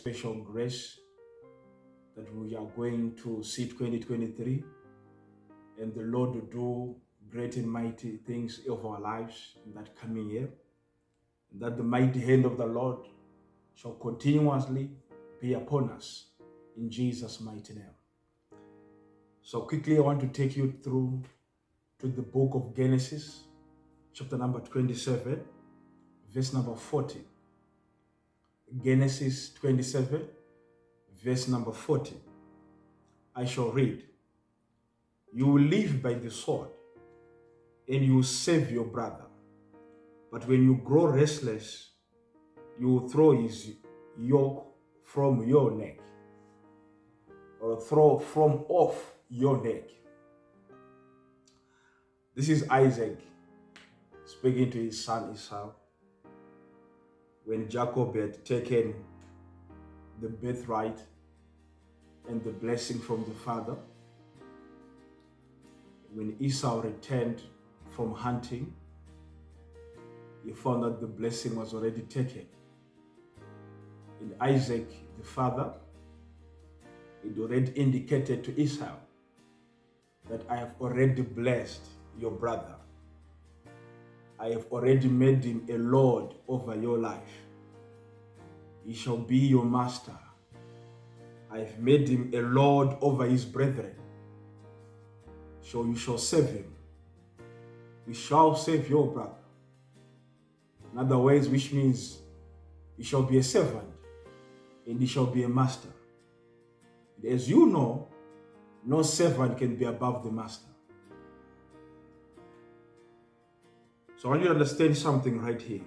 special grace that we are going to see 2023, and the Lord will do great and mighty things of our lives in that coming year. And that the mighty hand of the Lord shall continuously be upon us in Jesus' mighty name. So quickly, I want to take you through to the book of Genesis, chapter number 27, verse number 40. Genesis 27, verse number 40. I shall read. You will live by the sword, and you will save your brother. But when you grow restless, you will throw his yoke from your neck, or throw from off your neck. This is Isaac speaking to his son Esau when Jacob had taken the birthright and the blessing from the father. When Esau returned from hunting, he found that the blessing was already taken. And Isaac, the father, had already indicated to Esau that I have already blessed your brother. I have already made him a lord over your life. He shall be your master. I have made him a lord over his brethren. So you shall save him. You shall save your brother. In other words, which means he shall be a servant and he shall be a master. And as you know, no servant can be above the master. So I want you to understand something right here.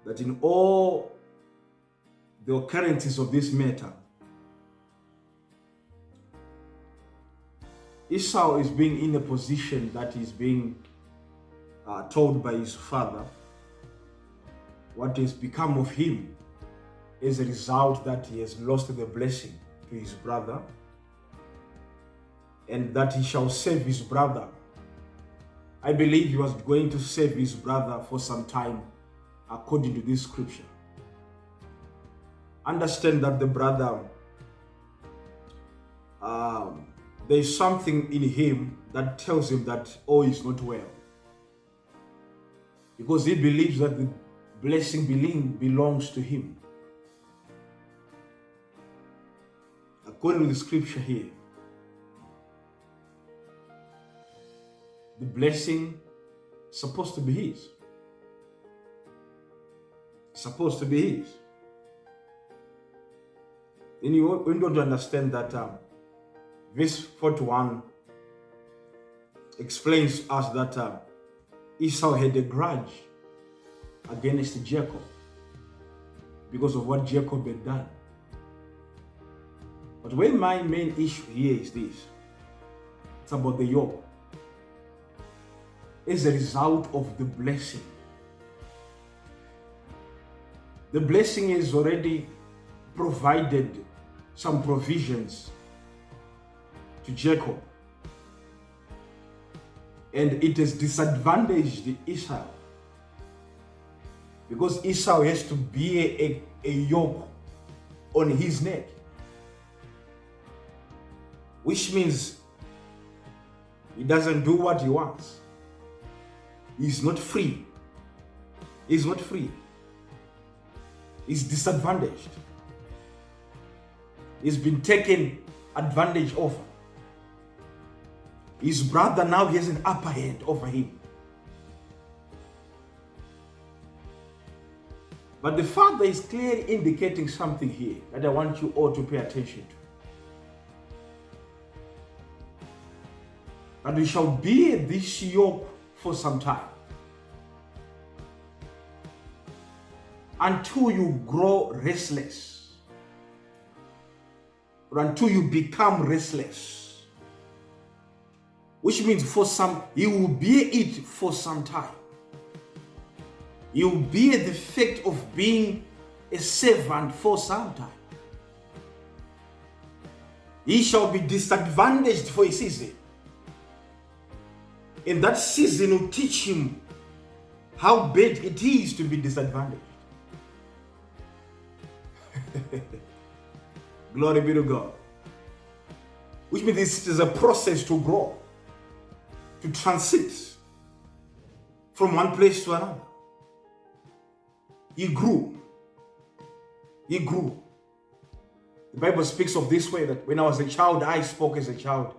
That in all the occurrences of this matter, Esau is being in a position that is being told by his father what has become of him as a result that he has lost the blessing to his brother, and that he shall save his brother. I believe he was going to save his brother for some time according to this scripture. Understand that the brother, there is something in him that tells him that all is not well. Because he believes that the blessing belongs to him. According to the scripture here, the blessing is supposed to be his. It's supposed to be his. Then you want to understand that verse 41 explains to us that Esau had a grudge against Jacob because of what Jacob had done. But when my main issue here is this, it's about the yoke. As a result of the blessing. The blessing has already provided some provisions to Jacob. And it has disadvantaged Esau. Because Esau has to bear a yoke on his neck. Which means he doesn't do what he wants. He's not free. He's not free. He's disadvantaged. He's been taken advantage of. His brother now has an upper hand over him. But the father is clearly indicating something here that I want you all to pay attention to. That we shall bear this yoke for some time. Until you grow restless. Or until you become restless. Which means you will bear it for some time. You will bear the fact of being a servant for some time. He shall be disadvantaged for a season. And that season will teach him how bad it is to be disadvantaged. Glory be to God. Which means this is a process to grow, to transit from one place to another. He grew. He grew. The Bible speaks of this way, that when I was a child, I spoke as a child.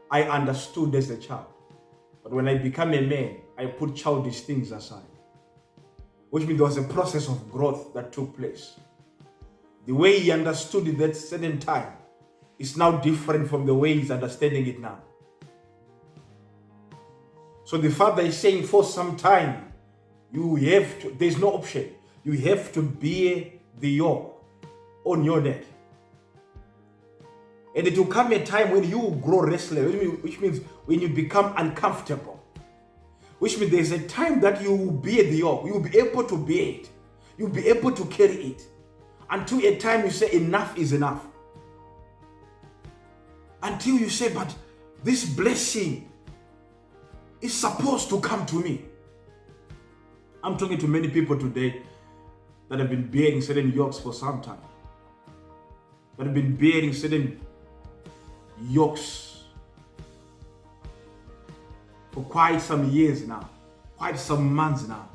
I understood as a child. But when I became a man, I put childish things aside. Which means there was a process of growth that took place. The way he understood it at that certain time is now different from the way he's understanding it now. So the Father is saying, for some time, there's no option. You have to bear the yoke on your neck. And it will come a time when you grow restless, which means when you become uncomfortable. Which means there's a time that you will bear the yoke. You will be able to bear it. You'll be able to carry it. Until a time you say enough is enough. Until you say, but this blessing is supposed to come to me. I'm talking to many people today that have been bearing certain yokes for some time. That have been bearing certain yokes for quite some years now, quite some months now.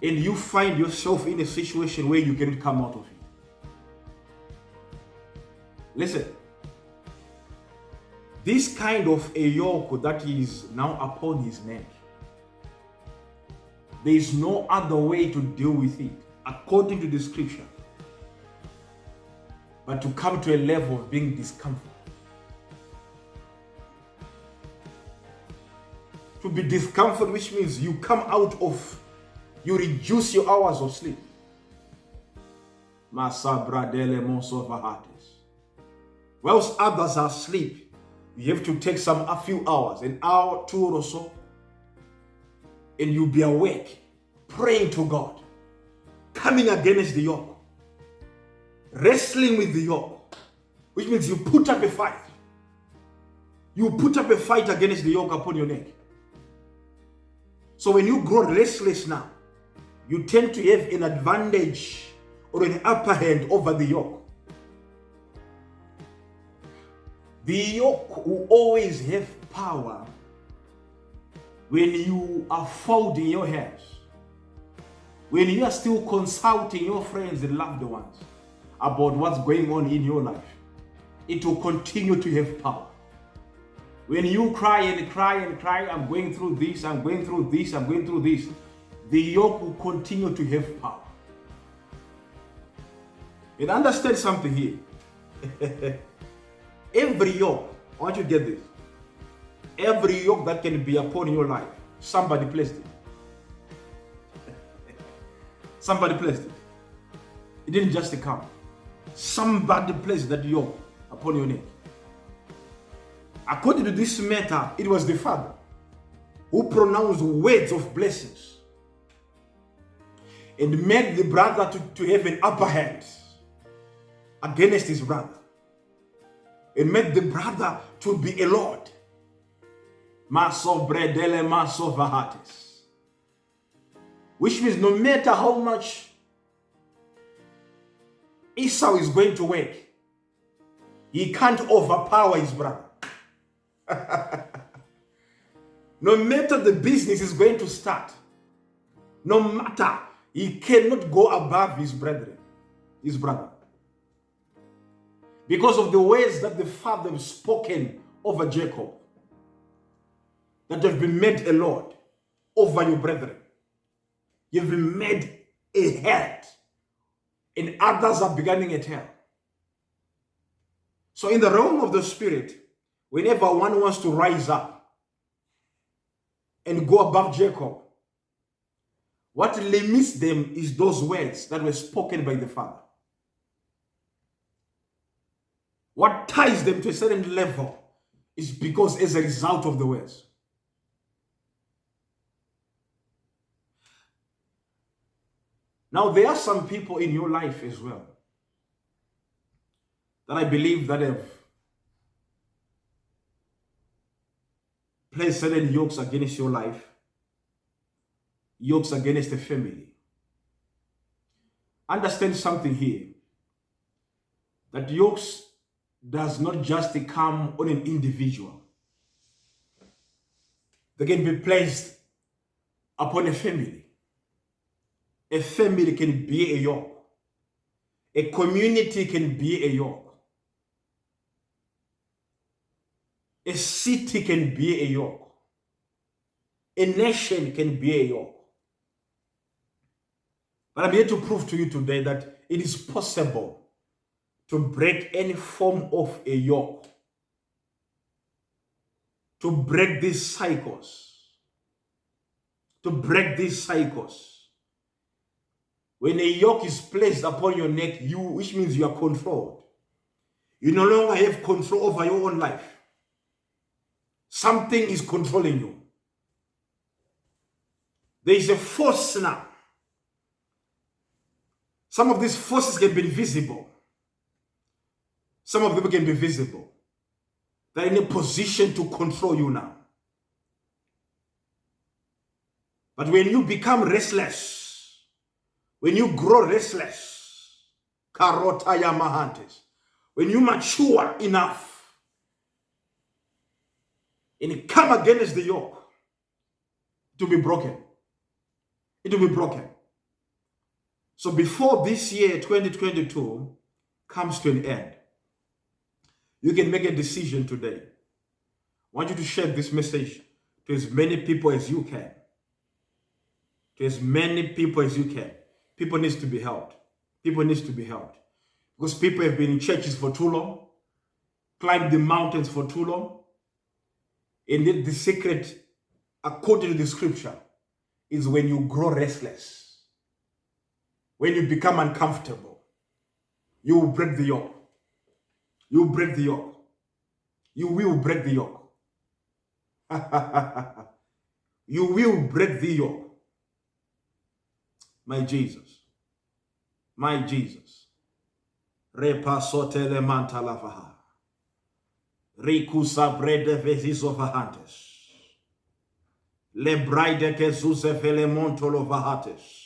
And you find yourself in a situation where you cannot come out of it. Listen, this kind of a yoke that is now upon his neck, there is no other way to deal with it, according to the scripture, but to come to a level of being discomfort. To be discomfort, which means you come out of, you reduce your hours of sleep. Whilst others are asleep, you have to take a few hours, an hour, 2 or so, and you'll be awake, praying to God, coming against the yoke, wrestling with the yoke, which means you put up a fight. You put up a fight against the yoke upon your neck. So when you grow restless now, you tend to have an advantage or an upper hand over the yoke. The yoke will always have power when you are folding your hands, when you are still consulting your friends and loved ones about what's going on in your life. It will continue to have power. When you cry and cry and cry, I'm going through this, I'm going through this, I'm going through this, the yoke will continue to have power. And understand something here. Every yoke, I want you to get this. Every yoke that can be upon your life, somebody placed it. Somebody placed it. It didn't just come. Somebody placed that yoke upon your neck. According to this matter, it was the Father who pronounced words of blessings and made the brother to have an upper hand against his brother, and made the brother to be a lord. Which means no matter how much Esau is going to work, he can't overpower his brother. No matter the business is going to start, no matter, he cannot go above his brethren, his brother. Because of the words that the Father has spoken over Jacob, that have been made a Lord over your brethren. You've been made a head, and others are beginning a tail. So in the realm of the Spirit, whenever one wants to rise up and go above Jacob, what limits them is those words that were spoken by the Father. What ties them to a certain level is because as a result of the words. Now, there are some people in your life as well that I believe that have placed certain yokes against your life, yokes against the family. Understand something here, that yokes does not just come on an individual. They can be placed upon a family. A family can be a yoke. A community can be a yoke. A city can be a yoke. A nation can be a yoke. But I'm here to prove to you today that it is possible to break any form of a yoke, to break these cycles, to break these cycles. When a yoke is placed upon your neck, which means you are controlled. You no longer have control over your own life. Something is controlling you. There is a force now. Some of these forces can be invisible. Some of them can be visible. They're in a position to control you now. But when you become restless, when you grow restless, karotaya mahantes, when you mature enough and come against the yoke, it will be broken. It will be broken. So before this year, 2022, comes to an end, you can make a decision today. I want you to share this message to as many people as you can. To as many people as you can. People need to be helped. People need to be helped. Because people have been in churches for too long, climbed the mountains for too long. And the secret, according to the scripture, is when you grow restless. When you become uncomfortable, you will break the yoke. You will break the yoke. You will break the yoke. You will break the yoke. My Jesus. My Jesus. Repa sotele manta lavaha. Rikusa brede vesiso vahantes. Le braide que zuse vele montolo vahates.